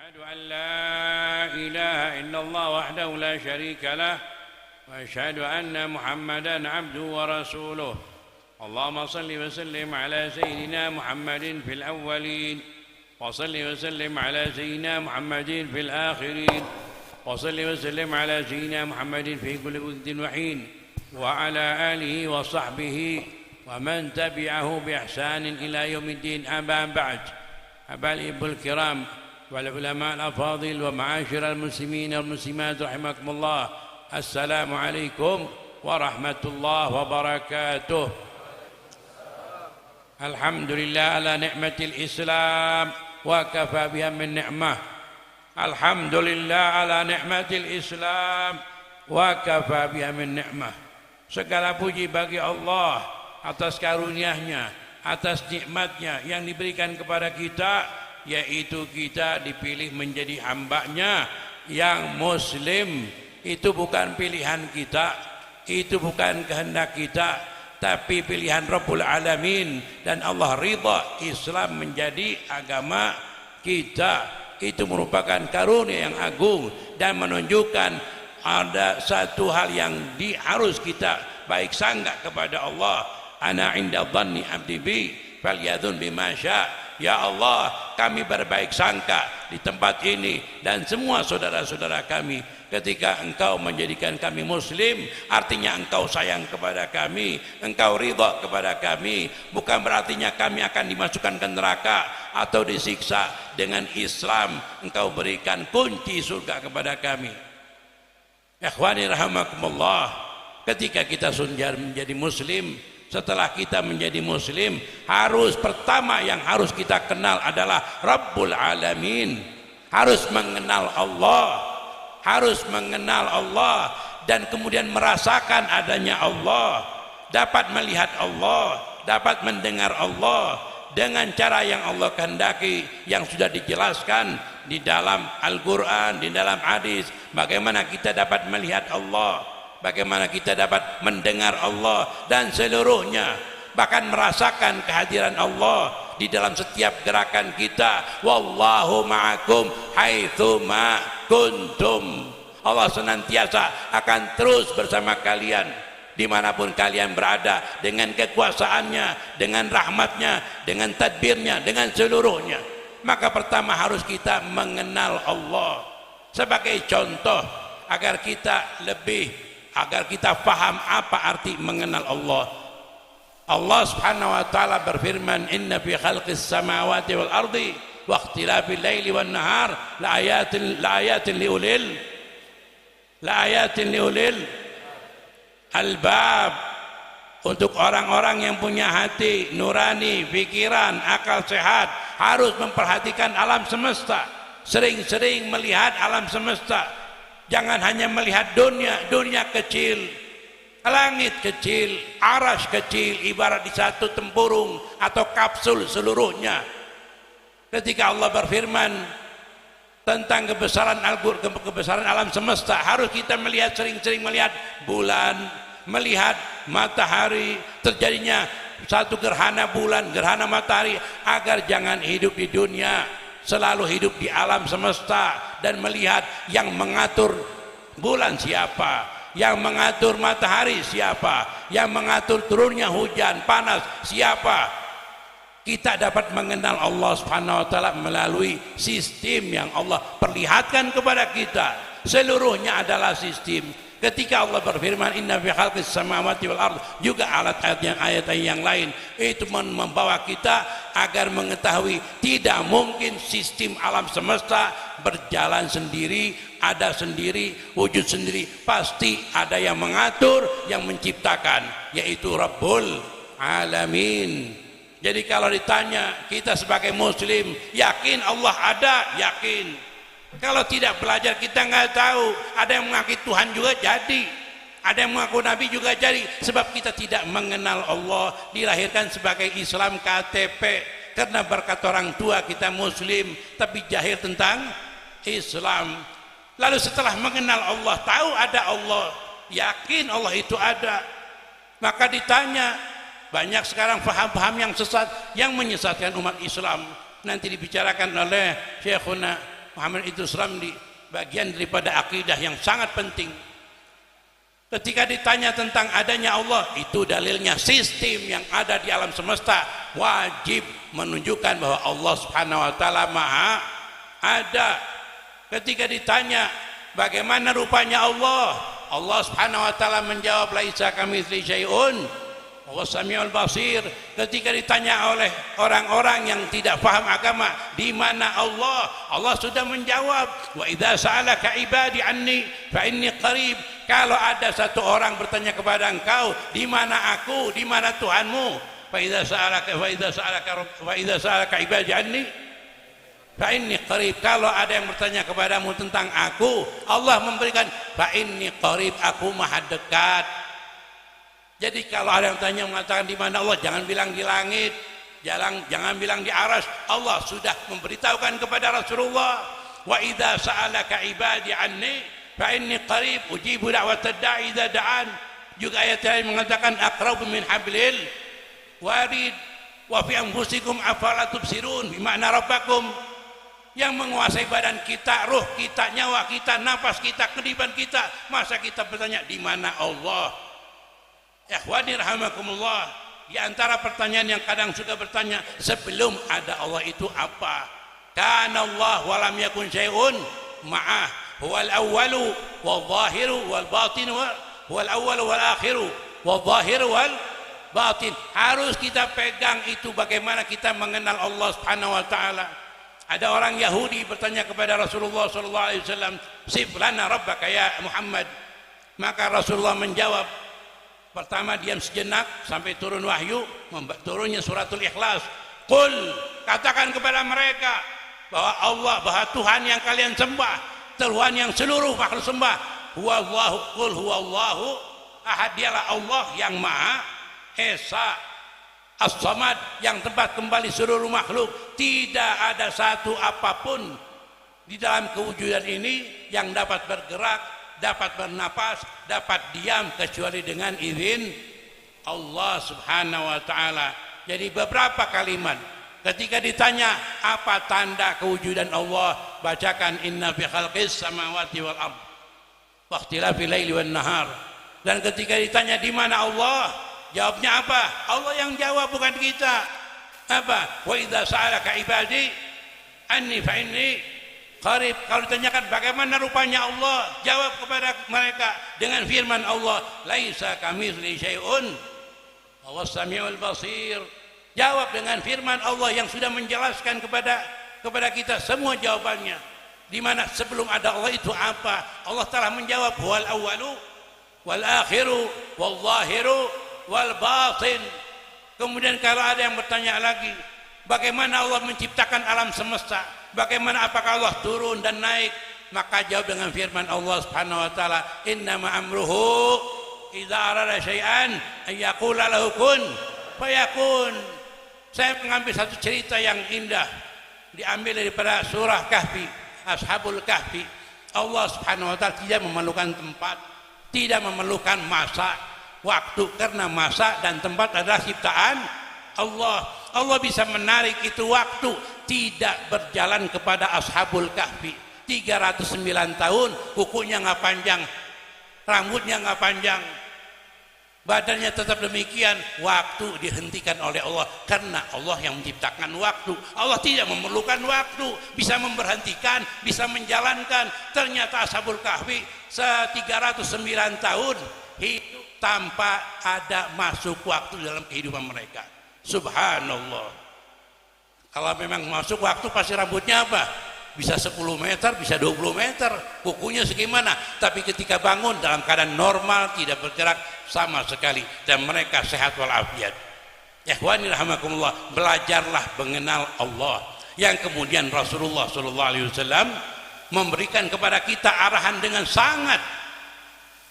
أشهد أن لا إله إلا الله وحده لا شريك له وأشهد أن محمدا عبده ورسوله اللهم صل وسلم على سيدنا محمد في الأولين وصل وسلم على سيدنا محمد في الآخرين وصل وسلم على سيدنا محمد في كل وقت وحين وعلى آله وصحبه ومن تبعه بإحسان إلى يوم الدين. أما بعد، أبا الكرام والعلماء الأفاضل ومعاشر المسلمين والمسلمات رحمكم الله، السلام عليكم ورحمة الله وبركاته. الحمد لله على نعمة الإسلام وكفى بها من نعمة. الحمد لله على نعمة الإسلام وكفى بها من نعمة. Segala puji bagi Allah atas karunia-Nya, atas nikmat-Nya yang diberikan kepada kita, yaitu kita dipilih menjadi hamba-Nya yang muslim. Itu bukan pilihan kita, itu bukan kehendak kita, tapi pilihan Rabbul Alamin, dan Allah ridha Islam menjadi agama kita. Itu merupakan karunia yang agung dan menunjukkan ada satu hal yang harus kita baik sangka kepada Allah. Ana inda dhanni abdi bi falyadhun bima syaa. Ya Allah, kami berbaik sangka di tempat ini dan semua saudara-saudara kami. Ketika Engkau menjadikan kami muslim, artinya Engkau sayang kepada kami, Engkau ridha kepada kami. Bukan berartinya kami akan dimasukkan ke neraka atau disiksa. Dengan Islam Engkau berikan kunci surga kepada kami. Ikhwani rahimakumullah, ketika kita sudah menjadi muslim, setelah kita menjadi muslim, pertama yang harus kita kenal adalah Rabbul Alamin. Harus mengenal Allah, harus mengenal Allah, dan kemudian merasakan adanya Allah, dapat melihat Allah, dapat mendengar Allah dengan cara yang Allah kehendaki, yang sudah dijelaskan di dalam Al-Quran, di dalam hadis. Bagaimana kita dapat melihat Allah, bagaimana kita dapat mendengar Allah dan seluruhnya, bahkan merasakan kehadiran Allah di dalam setiap gerakan kita. Wallahu ma'akum haitsu ma kuntum. Allah senantiasa akan terus bersama kalian dimanapun kalian berada, dengan kekuasaannya, dengan rahmatnya, dengan tadbirnya, dengan seluruhnya. Maka pertama harus kita mengenal Allah sebagai contoh agar kita paham apa arti mengenal Allah. Allah Subhanahu wa taala berfirman, "Inna fi khalqis samawati wal ardi wa ikhtilafil laili wan nahar la ayatin liulil albab." Untuk orang-orang yang punya hati nurani, pikiran, akal sehat, harus memperhatikan alam semesta, sering-sering melihat alam semesta. Jangan hanya melihat dunia kecil, langit kecil, aras kecil, ibarat di satu tempurung atau kapsul seluruhnya. Ketika Allah berfirman tentang kebesaran kebesaran alam semesta, harus kita melihat, sering-sering melihat bulan, melihat matahari, terjadinya satu gerhana bulan, gerhana matahari, agar jangan hidup di dunia, selalu hidup di alam semesta dan melihat yang mengatur bulan siapa, yang mengatur matahari siapa, yang mengatur turunnya hujan, panas siapa. Kita dapat mengenal Allah Subhanahu wa taala melalui sistem yang Allah perlihatkan kepada kita. Seluruhnya adalah sistem. Ketika Allah berfirman, "Inna fi khalqis samawati wal ard", juga ayat-ayat yang lain itu membawa kita agar mengetahui tidak mungkin sistem alam semesta berjalan sendiri, ada sendiri, wujud sendiri. Pasti ada yang mengatur, yang menciptakan, yaitu Rabbul Alamin. Jadi kalau ditanya kita sebagai muslim, yakin Allah ada? Yakin. Kalau tidak belajar kita nggak tahu. Ada yang mengaku Tuhan juga jadi, ada yang mengaku Nabi juga jadi, sebab kita tidak mengenal Allah. Dilahirkan sebagai Islam KTP karena berkat orang tua kita muslim, tapi jahil tentang Islam. Lalu setelah mengenal Allah, tahu ada Allah, yakin Allah itu ada, maka ditanya. Banyak sekarang paham-paham yang sesat yang menyesatkan umat Islam. Nanti dibicarakan oleh Syekhuna Muhammad itu Ramli, bagian daripada akidah yang sangat penting. Ketika ditanya tentang adanya Allah, itu dalilnya sistem yang ada di alam semesta wajib menunjukkan bahwa Allah Subhanahu wa taala Maha ada. Ketika ditanya bagaimana rupanya Allah, Allah Subhanahu wa taala menjawab laisa kamitslihi syai'un wa samiul basir. Ketika ditanya oleh orang-orang yang tidak paham agama, di mana Allah? Allah sudah menjawab, wa idza sa'alaka ibadi anni fa inni qarib. Kalau ada satu orang bertanya kepada engkau, di mana aku, di mana Tuhanmu? Fa idza sa'alaka ibadi anni fa inni qarib. Kalau ada yang bertanya kepadamu tentang aku, Allah memberikan fa inni qarib, aku maha dekat. Jadi kalau ada yang tanya mengatakan di mana Allah, jangan bilang di langit, jangan bilang di arsy. Allah sudah memberitahukan kepada Rasulullah, wa idza sa'alaka ibadi anni fa inni qarib ujibu da'watad da'i idza da'an. Juga ayat lain mengatakan aqrabu min hablil warid wa fi anfusikum afala tubsirun, bimakna rabbakum. Yang menguasai badan kita, ruh kita, nyawa kita, nafas kita, kedipan kita, masa kita bertanya di mana Allah? Ikhwani rahimakumullah, di antara pertanyaan yang kadang suka bertanya, sebelum ada Allah itu apa? Kana Allah wa lam yakun syai'un ma'ah, huwal awwalu wal zahiru wal batin, huwal awwalu wal akhiru wal zahiru wal batin. Harus kita pegang itu, bagaimana kita mengenal Allah Subhanahu wa taala. Ada orang Yahudi bertanya kepada Rasulullah sallallahu alaihi wasallam, "Sif lana rabbaka ya Muhammad." Maka Rasulullah menjawab, pertama diam sejenak sampai turun wahyu, turunnya suratul Ikhlas. Qul, katakan kepada mereka bahwa Allah, bahwa Tuhan yang kalian sembah, Tuhan yang seluruh makhluk sembah, huwallahu, qul huwallahu ahad, dialah Allah yang Maha Esa, As-Samad, yang tempat kembali seluruh makhluk. Tidak ada satu apapun di dalam kewujudan ini yang dapat bergerak, dapat bernapas, dapat diam kecuali dengan izin Allah Subhanahu wa taala. Jadi beberapa kalimat ketika ditanya apa tanda kewujudan Allah, bacakan inna fi khalqis samawati wal ard wa ikhtilafil laili wan nahar. Dan ketika ditanya di mana Allah, jawabnya apa? Allah yang jawab, bukan kita. Apa? Wa idza sa'alaka ibadi anni fa inni qarib. Kalau ditanyakan bagaimana rupanya Allah, jawab kepada mereka dengan firman Allah, laisa kamitslihi syai'un wa huwas samiul basir. Jawab dengan firman Allah yang sudah menjelaskan kepada kita semua jawabannya. Di mana sebelum ada Allah itu apa? Allah telah menjawab, huwal awwalu wal akhiru wal zahiru wal batin. Kemudian kalau ada yang bertanya lagi, bagaimana Allah menciptakan alam semesta? Bagaimana, apakah Allah turun dan naik? Maka jawab dengan firman Allah Subhanahu wa taala, innama amruhu idza arada syai'an ayyaqula lahu kun fayakun. Saya mengambil satu cerita yang indah, diambil daripada surah Kahfi, Ashabul Kahfi. Allah Subhanahu wa taala tidak memerlukan tempat, tidak memerlukan masa, waktu, karena masa dan tempat adalah ciptaan Allah. Allah bisa menarik itu waktu. Tidak berjalan kepada Ashabul Kahfi 309 tahun, kukunya nggak panjang, rambutnya nggak panjang, badannya tetap demikian. Waktu dihentikan oleh Allah karena Allah yang menciptakan waktu. Allah tidak memerlukan waktu, bisa memberhentikan, bisa menjalankan. Ternyata Ashabul Kahfi 309 tahun hidup tanpa ada masuk waktu dalam kehidupan mereka. Subhanallah. Kalau memang masuk waktu pasti rambutnya apa? Bisa 10 meter, bisa 20 meter, kukunya segimana. Tapi ketika bangun dalam keadaan normal, tidak bergerak sama sekali, dan mereka sehat walafiat. Ikhwani rahimakumullah, belajarlah mengenal Allah. Yang kemudian Rasulullah SAW memberikan kepada kita arahan dengan sangat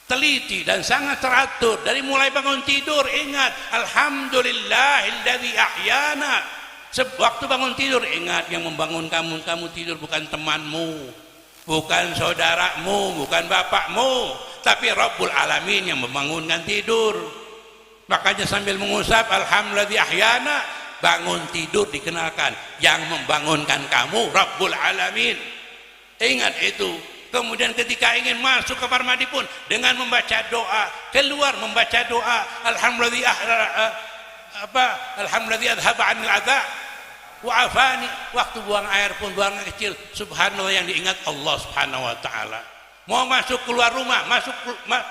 teliti dan sangat teratur. Dari mulai bangun tidur, ingat alhamdulillahilladzi ahyana. Waktu bangun tidur, ingat yang membangun kamu tidur bukan temanmu, bukan saudaramu, bukan bapakmu, tapi Rabbul Alamin yang membangunkan tidur. Makanya sambil mengusap alhamdulillah ahyana, bangun tidur dikenalkan yang membangunkan kamu Rabbul Alamin. Ingat itu. Kemudian ketika ingin masuk kamar mandi pun dengan membaca doa, keluar membaca doa, alhamdulillah alhamdulillah adhaba 'anil adza wa afani. Waktu buang air pun buang air kecil, subhanallah, yang diingat Allah Subhanahu wa taala. Mau masuk keluar rumah,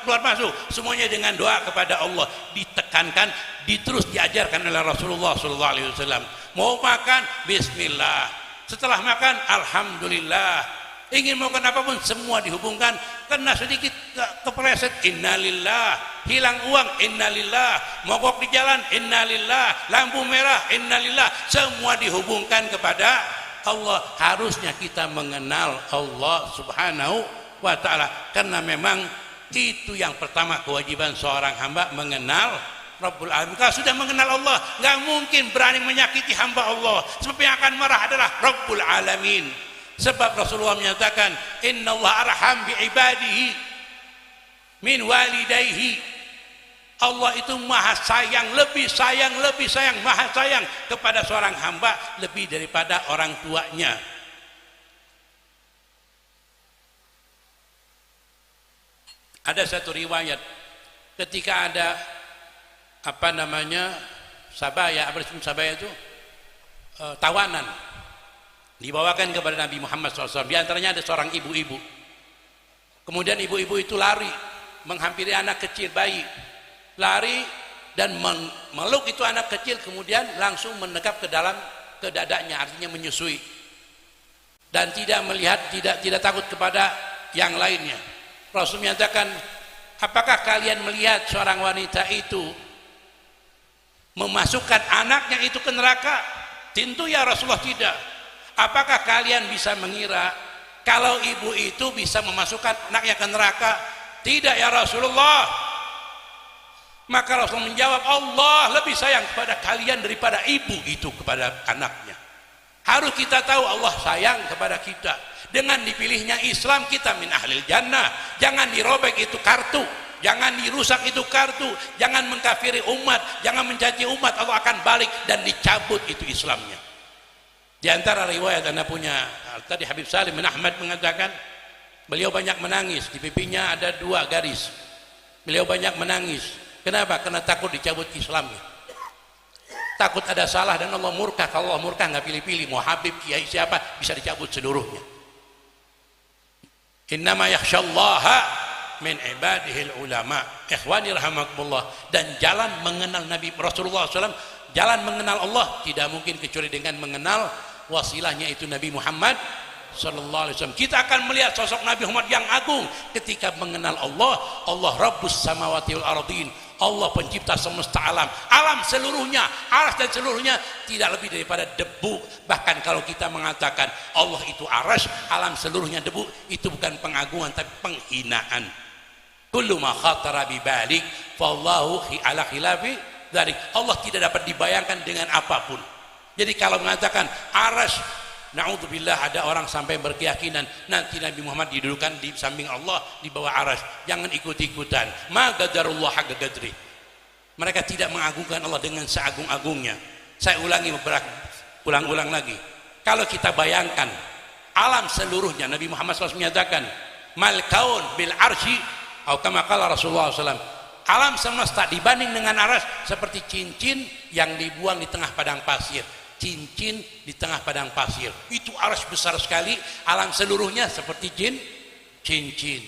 keluar masuk, semuanya dengan doa kepada Allah, ditekankan, diterus diajarkan oleh Rasulullah sallallahu alaihi wasallam. Mau makan bismillah, setelah makan alhamdulillah, ingin makan apapun semua dihubungkan. Kena sedikit kepleset innalillah, hilang uang innalillah, mogok di jalan innalillah, lampu merah innalillah, semua dihubungkan kepada Allah. Harusnya kita mengenal Allah Subhanahu wa ta'ala, karena memang itu yang pertama kewajiban seorang hamba, mengenal Rabbul Alamin. Kalau sudah mengenal Allah, nggak mungkin berani menyakiti hamba Allah, sebab yang akan marah adalah Rabbul Alamin. Sebab Rasulullah menyatakan innallaha arham bi ibadihi min walidayhi. Allah itu maha sayang, lebih sayang, maha sayang kepada seorang hamba lebih daripada orang tuanya. Ada satu riwayat ketika ada sabaya itu tawanan dibawakan kepada Nabi Muhammad SAW. Di antaranya ada seorang ibu-ibu. Kemudian ibu-ibu itu lari menghampiri anak kecil, bayi, lari dan meluk itu anak kecil, kemudian langsung menekap ke dadanya, artinya menyusui, dan tidak melihat, tidak takut kepada yang lainnya. Rasul menyatakan, apakah kalian melihat seorang wanita itu memasukkan anaknya itu ke neraka? Tentu ya Rasulullah tidak. Apakah kalian bisa mengira kalau ibu itu bisa memasukkan anaknya ke neraka? Tidak ya Rasulullah. Maka Rasul menjawab, Allah lebih sayang kepada kalian daripada ibu itu kepada anaknya. Harus kita tahu Allah sayang kepada kita. Dengan dipilihnya Islam, kita min ahlil jannah. Jangan dirobek itu kartu, jangan dirusak itu kartu, jangan mengkafiri umat, jangan mencaci umat. Allah akan balik dan dicabut itu Islamnya. Di antara riwayat Anda punya tadi, Habib Salim bin Ahmad mengatakan beliau banyak menangis, di pipinya ada 2 garis. Beliau banyak menangis. Kenapa? Karena takut dicabut Islamnya. Takut ada salah dan Allah murka. Kalau Allah murka nggak pilih-pilih, mau Habib, kiai siapa, bisa dicabut seluruhnya. Innama yakhsyallaha min ibadihil ulama. Ikhwani rahimakumullah. Dan jalan mengenal Nabi Rasulullah SAW, jalan mengenal Allah tidak mungkin kecuali dengan mengenal wasilahnya itu Nabi Muhammad sallallahu alaihi wasallam. Kita akan melihat sosok Nabi Muhammad yang agung ketika mengenal Allah. Allah Rabbus samawati wal ardin, Allah pencipta semesta alam, alam seluruhnya, aras dan seluruhnya tidak lebih daripada debu. Bahkan kalau kita mengatakan Allah itu aras, alam seluruhnya debu, itu bukan pengagungan tapi penghinaan. Kullu ma khatara bi balik fallahu ala khilafi dzalik. Allah tidak dapat dibayangkan dengan apapun. Jadi kalau mengatakan aras, na'udzubillah, ada orang sampai berkeyakinan nanti Nabi Muhammad didudukan di samping Allah di bawah aras. Jangan ikut-ikutan. Ma gadarullah haqqa gadri. Mereka tidak mengagungkan Allah dengan seagung-agungnya. Saya ulang-ulang lagi. Kalau kita bayangkan alam seluruhnya, Nabi Muhammad SAW menyatakan mal kaun bil arsy atau kama qala Rasulullah SAW, alam semesta dibanding dengan aras seperti cincin yang dibuang di tengah padang pasir. Cincin di tengah padang pasir, itu aras besar sekali. Alam seluruhnya seperti cincin.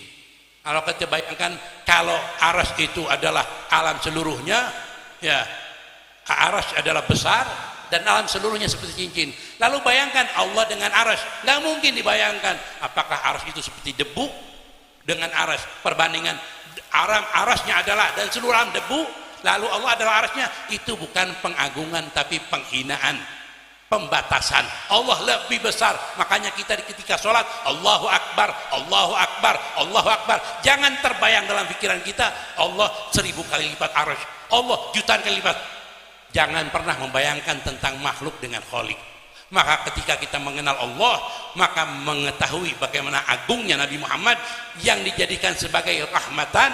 Kalau kita bayangkan, kalau aras itu adalah alam seluruhnya, ya aras adalah besar dan alam seluruhnya seperti cincin. Lalu bayangkan Allah dengan aras, nggak mungkin dibayangkan. Apakah aras itu seperti debu dengan aras? Perbandingan arasnya adalah dan seluruh alam debu, lalu Allah adalah arasnya. Itu bukan pengagungan tapi penghinaan, pembatasan. Allah lebih besar. Makanya kita ketika sholat Allahu Akbar, Allahu Akbar, Allahu Akbar, jangan terbayang dalam pikiran kita Allah 1000 kali lipat arasy, Allah jutaan kali lipat. Jangan pernah membayangkan tentang makhluk dengan Khalik. Maka ketika kita mengenal Allah, maka mengetahui bagaimana agungnya Nabi Muhammad yang dijadikan sebagai rahmatan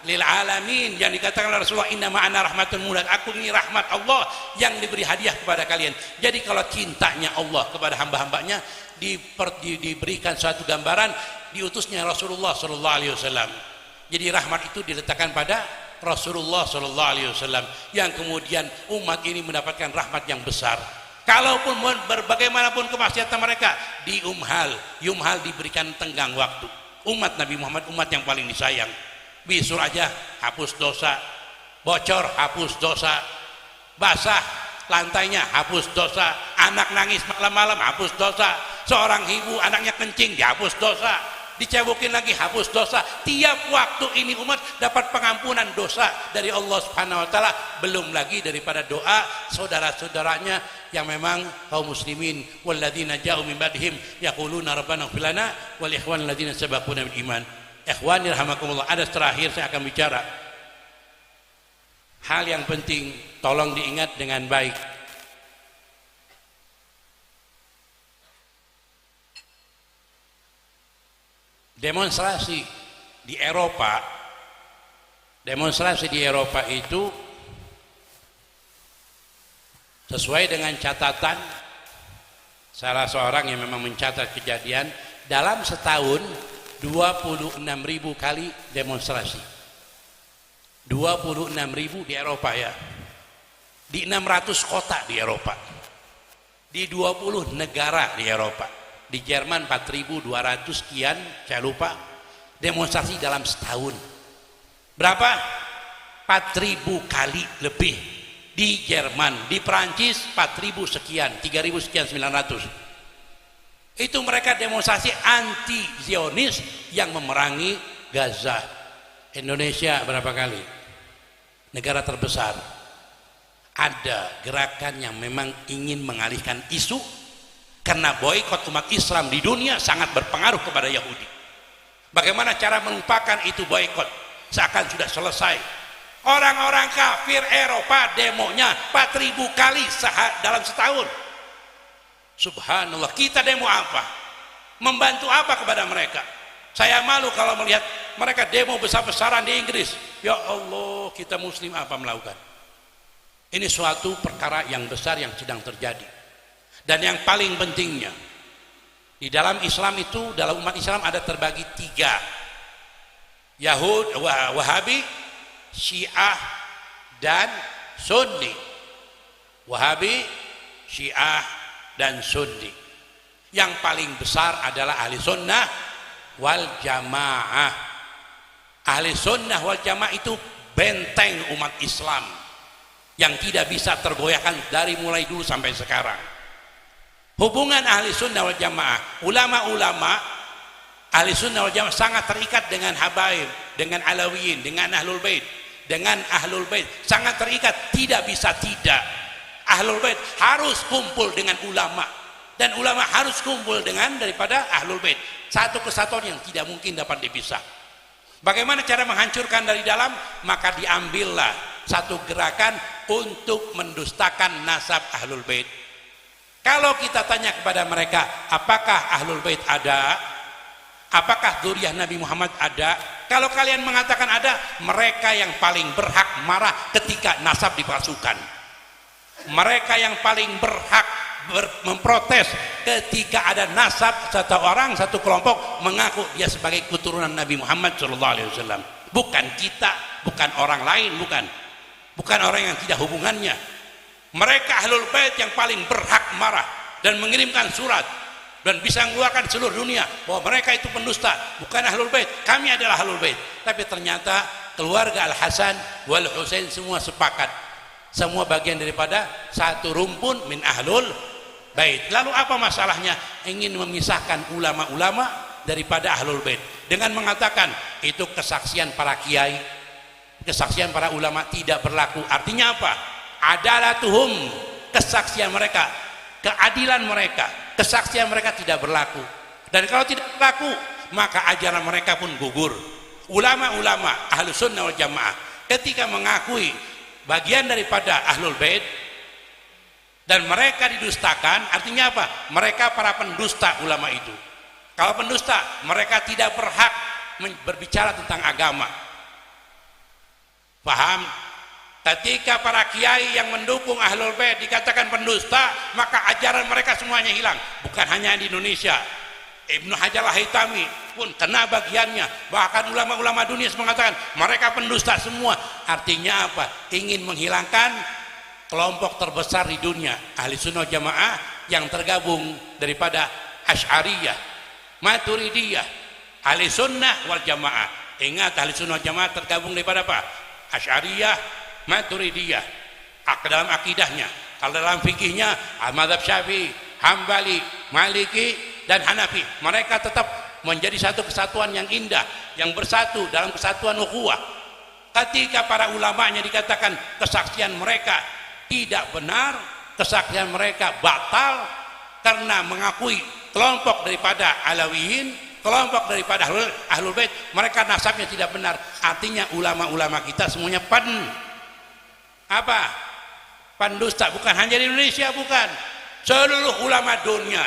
lil alamin, yang dikatakan oleh Rasulullah, inna ma'ana rahmatun muhlad, aku ini rahmat Allah yang diberi hadiah kepada kalian. Jadi kalau cintanya Allah kepada hamba-hambanya diberikan suatu gambaran diutusnya Rasulullah sallallahu alaihi wasallam. Jadi rahmat itu diletakkan pada Rasulullah sallallahu alaihi wasallam, yang kemudian umat ini mendapatkan rahmat yang besar. Kalaupun bagaimanapun kemaksiatan mereka, yumhal diberikan tenggang waktu. Umat Nabi Muhammad umat yang paling disayang. Bisul aja hapus dosa, bocor hapus dosa, basah lantainya hapus dosa, anak nangis malam-malam hapus dosa, seorang ibu anaknya kencing dihapus dosa, dicebukin lagi hapus dosa. Tiap waktu ini umat dapat pengampunan dosa dari Allah Subhanahu wa taala, belum lagi daripada doa saudara-saudaranya yang memang kaum muslimin, walladzina ja'u min ba'dihim yaquluna rabbana ighfir lana wal ikhwanil ladzina sabaquna bil iman. Ikhwani rahimakumullah, ada terakhir saya akan bicara hal yang penting, tolong diingat dengan baik. Demonstrasi di Eropa itu sesuai dengan catatan salah seorang yang memang mencatat kejadian, dalam setahun 26.000 kali demonstrasi. 26.000 di Eropa ya, di 600 kota di Eropa, di 20 negara di Eropa. Di Jerman 4.200 sekian, saya lupa, demonstrasi dalam setahun. Berapa? 4.000 kali lebih di Jerman. Di Perancis 4.000 sekian, 3.000 sekian 900. Itu mereka demonstrasi anti Zionis yang memerangi Gaza. Indonesia berapa kali? Negara terbesar. Ada gerakan yang memang ingin mengalihkan isu, karena boikot umat Islam di dunia sangat berpengaruh kepada Yahudi. Bagaimana cara melupakan itu boikot? Seakan sudah selesai. Orang-orang kafir Eropa demonya 4.000 kali dalam setahun. Subhanallah, kita demo apa? Membantu apa kepada mereka? Saya malu kalau melihat mereka demo besar-besaran di Inggris. Ya Allah, kita muslim apa melakukan? Ini suatu perkara yang besar yang sedang terjadi. Dan yang paling pentingnya, di dalam Islam itu, dalam umat Islam ada terbagi 3. Wahabi, Syiah, dan Sunni. Wahabi, Syiah, dan Sunni. Yang paling besar adalah ahli sunnah wal jamaah. Ahli sunnah wal jamaah itu benteng umat Islam yang tidak bisa tergoyahkan dari mulai dulu sampai sekarang. Hubungan ahli sunnah wal jamaah, ulama-ulama ahli sunnah wal jamaah sangat terikat dengan habaib, dengan alawiyin, dengan ahlul bait, sangat terikat, tidak bisa tidak. Ahlul bait harus kumpul dengan ulama, dan ulama harus kumpul dengan daripada ahlul bait. Satu kesatuan yang tidak mungkin dapat dipisah. Bagaimana cara menghancurkan dari dalam? Maka diambillah satu gerakan untuk mendustakan nasab ahlul bait. Kalau kita tanya kepada mereka, apakah ahlul bait ada? Apakah dzurriyyah Nabi Muhammad ada? Kalau kalian mengatakan ada, mereka yang paling berhak marah ketika nasab dipalsukan. Mereka yang paling berhak memprotes ketika ada nasab satu orang, satu kelompok mengaku dia sebagai keturunan Nabi Muhammad SAW. Bukan kita, bukan orang lain, bukan orang yang tidak hubungannya. Mereka ahlul bait yang paling berhak marah dan mengirimkan surat dan bisa mengeluarkan seluruh dunia bahwa mereka itu pendusta, bukan ahlul bait. Kami adalah ahlul bait. Tapi ternyata keluarga Al Hasan wal Husain semua sepakat, semua bagian daripada satu rumpun min ahlul bait. Lalu apa masalahnya ingin memisahkan ulama-ulama daripada ahlul bait dengan mengatakan itu kesaksian para kiai, kesaksian para ulama tidak berlaku? Artinya apa? Adalatuhum, kesaksian mereka, keadilan mereka, kesaksian mereka tidak berlaku. Dan kalau tidak berlaku, maka ajaran mereka pun gugur. Ulama-ulama ahlus sunnah wal jamaah ketika mengakui bagian daripada ahlul bait dan mereka didustakan, artinya apa? Mereka para pendusta ulama itu. Kalau pendusta, mereka tidak berhak berbicara tentang agama. Paham? Ketika para kiai yang mendukung Ahlul Bait dikatakan pendusta, maka ajaran mereka semuanya hilang. Bukan hanya di Indonesia, Ibnu Hajar Al-Haytami pun kena bagiannya. Bahkan ulama-ulama dunia mengatakan mereka pendusta semua. Artinya apa? Ingin menghilangkan kelompok terbesar di dunia, Ahli Sunnah Jamaah, yang tergabung daripada Asy'ariyah, Maturidiyah, Ahli Sunnah wal Jamaah. Ingat, Ahli Sunnah Jamaah tergabung daripada apa? Asy'ariyah, Maturidiyah. Dalam akidahnya, kalau dalam fikihnya mazhab Syafi'i, Hambali, Maliki dan Hanafi. Mereka tetap menjadi satu kesatuan yang indah, yang bersatu dalam kesatuan ukhuwah. Ketika para ulamanya dikatakan kesaksian mereka tidak benar, kesaksian mereka batal karena mengakui kelompok daripada Alawiyin, kelompok daripada Ahlul Bait, mereka nasabnya tidak benar. Artinya ulama-ulama kita semuanya pendusta. Bukan hanya di Indonesia, bukan, seluruh ulama dunia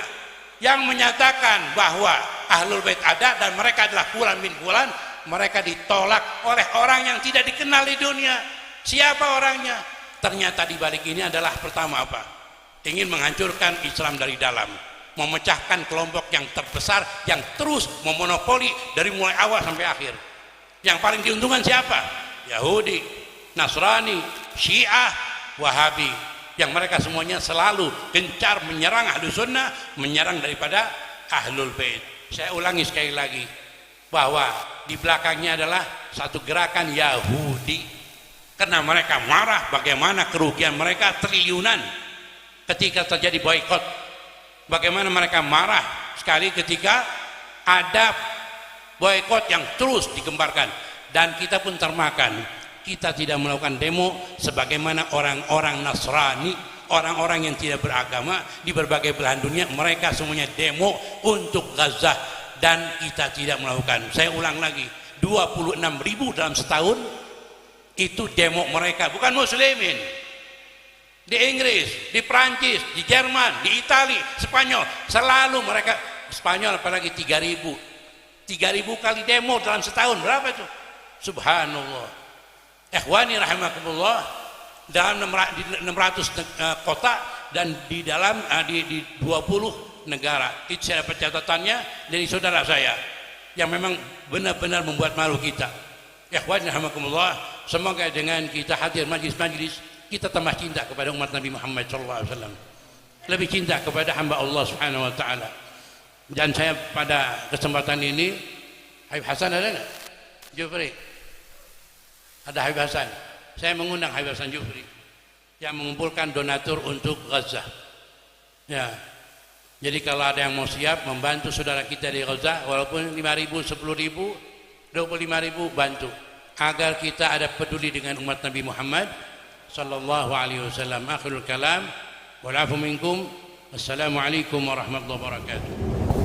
yang menyatakan bahwa Ahlul Bait ada dan mereka adalah fulan bin fulan, mereka ditolak oleh orang yang tidak dikenal di dunia. Siapa orangnya? Ternyata di balik ini adalah pertama apa? Ingin menghancurkan Islam dari dalam, memecahkan kelompok yang terbesar yang terus memonopoli dari mulai awal sampai akhir. Yang paling diuntungkan siapa? Yahudi, Nasrani, Syiah, Wahabi, yang mereka semuanya selalu gencar menyerang Ahlus Sunnah, menyerang daripada Ahlul Bait. Saya ulangi sekali lagi bahwa di belakangnya adalah satu gerakan Yahudi, karena mereka marah bagaimana kerugian mereka triliunan ketika terjadi boikot. Bagaimana mereka marah sekali ketika ada boikot yang terus digembarkan, dan kita pun termakan. Kita tidak melakukan demo sebagaimana orang-orang Nasrani, orang-orang yang tidak beragama di berbagai belahan dunia. Mereka semuanya demo untuk Gaza dan kita tidak melakukan. Saya ulang lagi, 26.000 dalam setahun itu demo mereka, bukan muslimin. Di Inggris, di Prancis, di Jerman, di Itali, Spanyol, selalu mereka, Spanyol apalagi 3.000 kali demo dalam setahun. Berapa itu? Subhanallah. Ikhwani rahimakumullah, dalam 600 kota dan di dalam di 20 negara. Itu saya dapat catatannya dari saudara saya yang memang benar-benar membuat malu kita. Ikhwani rahimakumullah, semoga dengan kita hadir majlis-majlis, kita tambah cinta kepada umat Nabi Muhammad SAW, lebih cinta kepada hamba Allah Subhanahu Wa Taala. Dan saya pada kesempatan ini, Habib Hasan ada nggak? Jufri, ada Habib Hasan. Saya mengundang Habib Hasan Jufri yang mengumpulkan donatur untuk Gaza. Ya, jadi kalau ada yang mau siap membantu saudara kita di Gaza, walaupun 5.000, 10.000, 25.000, bantu agar kita ada peduli dengan umat Nabi Muhammad sallallahu alaihi wasallam. Akhirul kalam, wal afu minkum. Assalamualaikum warahmatullahi wabarakatuh.